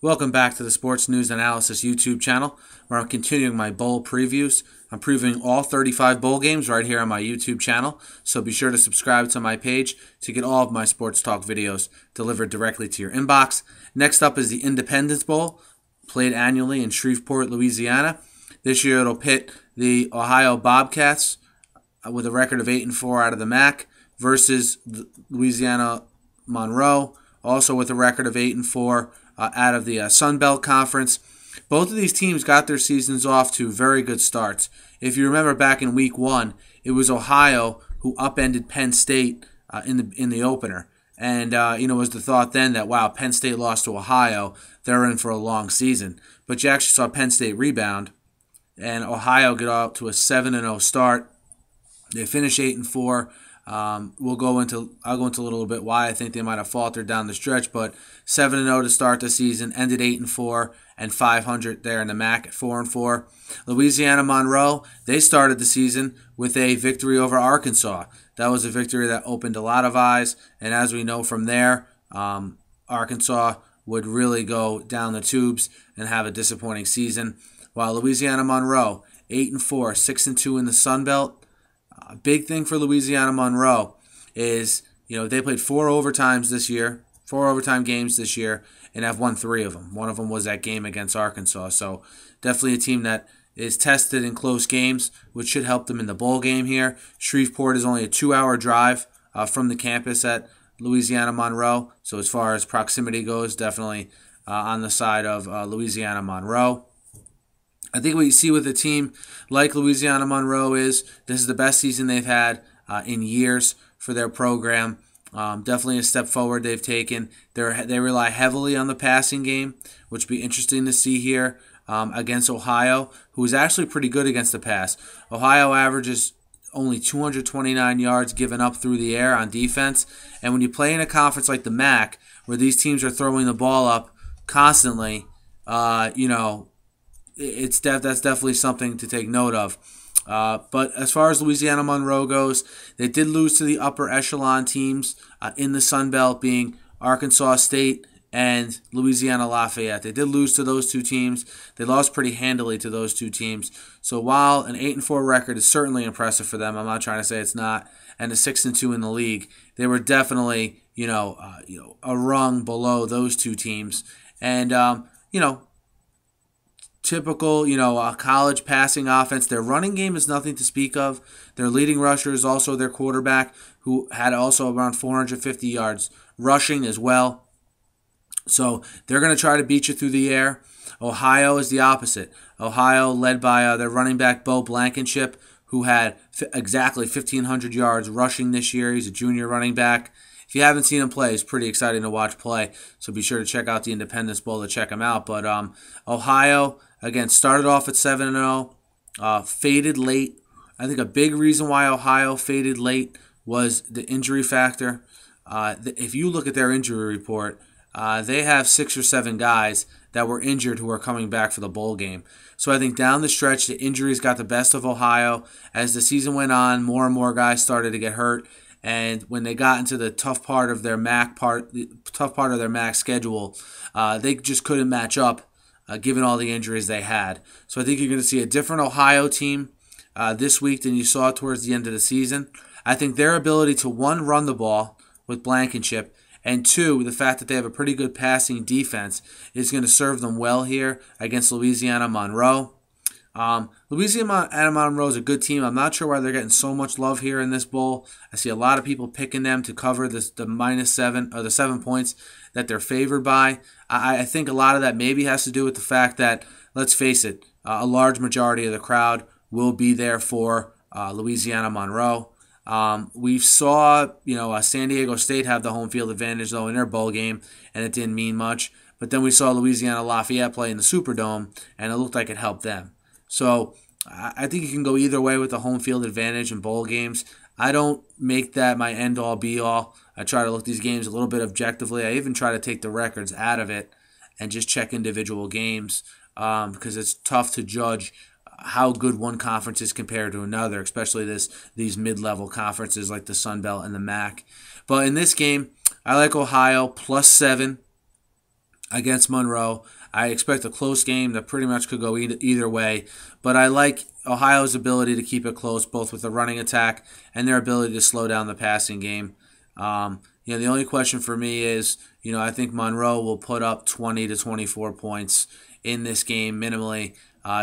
Welcome back to the Sports News Analysis YouTube channel, where I'm continuing my bowl previews. I'm previewing all 35 bowl games right here on my YouTube channel, so be sure to subscribe to my page to get all of my sports talk videos delivered directly to your inbox. Next up is the Independence Bowl, played annually in Shreveport, Louisiana. This year it'll pit the Ohio Bobcats with a record of 8-4 out of the MAC versus Louisiana-Monroe, also with a record of 8-4 out of the Sun Belt Conference. Both of these teams got their seasons off to very good starts. If you remember back in Week 1, it was Ohio who upended Penn State in the opener. And, was the thought then that, wow, Penn State lost to Ohio. They're in for a long season. But you actually saw Penn State rebound, and Ohio get out to a 7-0 start. They finish 8-4. I'll go into a little bit why I think they might have faltered down the stretch, but 7-0 to start the season, ended 8-4 and 500 there in the MAC at 4-4. Louisiana-Monroe, they started the season with a victory over Arkansas. That was a victory that opened a lot of eyes, and as we know from there, Arkansas would really go down the tubes and have a disappointing season. While Louisiana-Monroe, 8-4, 6-2 in the Sun Belt. A big thing for Louisiana-Monroe is, they played 4 overtime games this year, and have won 3 of them. One of them was that game against Arkansas. So definitely a team that is tested in close games, which should help them in the bowl game here. Shreveport is only a 2-hour drive from the campus at Louisiana-Monroe. So as far as proximity goes, definitely on the side of Louisiana-Monroe. I think what you see with a team like Louisiana-Monroe is this is the best season they've had in years for their program. Definitely a step forward they've taken. They rely heavily on the passing game, which will be interesting to see here against Ohio, who is actually pretty good against the pass. Ohio averages only 229 yards given up through the air on defense. And when you play in a conference like the MAC, where these teams are throwing the ball up constantly, that's definitely something to take note of. But as far as Louisiana-Monroe goes, they did lose to the upper echelon teams in the Sun Belt, being Arkansas State and Louisiana-Lafayette. They did lose to those two teams. They lost pretty handily to those two teams. So while an 8-4 record is certainly impressive for them, I'm not trying to say it's not, and a 6-2 in the league, they were definitely a rung below those two teams. And typical, college passing offense. Their running game is nothing to speak of. Their leading rusher is also their quarterback, who had also around 450 yards rushing as well. So they're going to try to beat you through the air. Ohio is the opposite. Ohio led by their running back, Bo Blankenship, who had exactly 1,500 yards rushing this year. He's a junior running back. If you haven't seen him play, it's pretty exciting to watch play. So be sure to check out the Independence Bowl to check him out. But Ohio, again, started off at 7-0, faded late. I think a big reason why Ohio faded late was the injury factor. If you look at their injury report, they have 6 or 7 guys that were injured who are coming back for the bowl game. So I think down the stretch, the injuries got the best of Ohio. As the season went on, more and more guys started to get hurt. And when they got into the tough part of their MAC schedule, they just couldn't match up, given all the injuries they had. So I think you're going to see a different Ohio team this week than you saw towards the end of the season. I think their ability to, 1, run the ball with Blankenship, and 2, the fact that they have a pretty good passing defense is going to serve them well here against Louisiana-Monroe. Louisiana-Monroe is a good team. I'm not sure why they're getting so much love here in this bowl. I see a lot of people picking them to cover the -7 or the 7 points that they're favored by. I think a lot of that maybe has to do with the fact that, let's face it, a large majority of the crowd will be there for Louisiana-Monroe. We saw, San Diego State have the home field advantage, though, in their bowl game, and it didn't mean much. But then we saw Louisiana-Lafayette play in the Superdome, and it looked like it helped them. So I think you can go either way with the home field advantage in bowl games. I don't make that my end-all, be-all. I try to look at these games a little bit objectively. I even try to take the records out of it and just check individual games because it's tough to judge how good one conference is compared to another, especially these mid-level conferences like the Sun Belt and the MAC. But in this game, I like Ohio +7. against Monroe. I expect a close game that pretty much could go either way, but I like Ohio's ability to keep it close, both with the running attack and their ability to slow down the passing game. The only question for me is, I think Monroe will put up 20 to 24 points in this game minimally.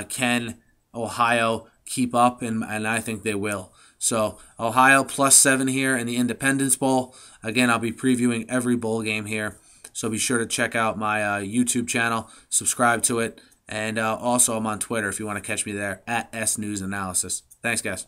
Can Ohio keep up? And I think they will. So Ohio +7 here in the Independence Bowl. Again, I'll be previewing every bowl game here. So be sure to check out my YouTube channel, subscribe to it, and also I'm on Twitter if you want to catch me there, @SNewsAnalysis. Thanks, guys.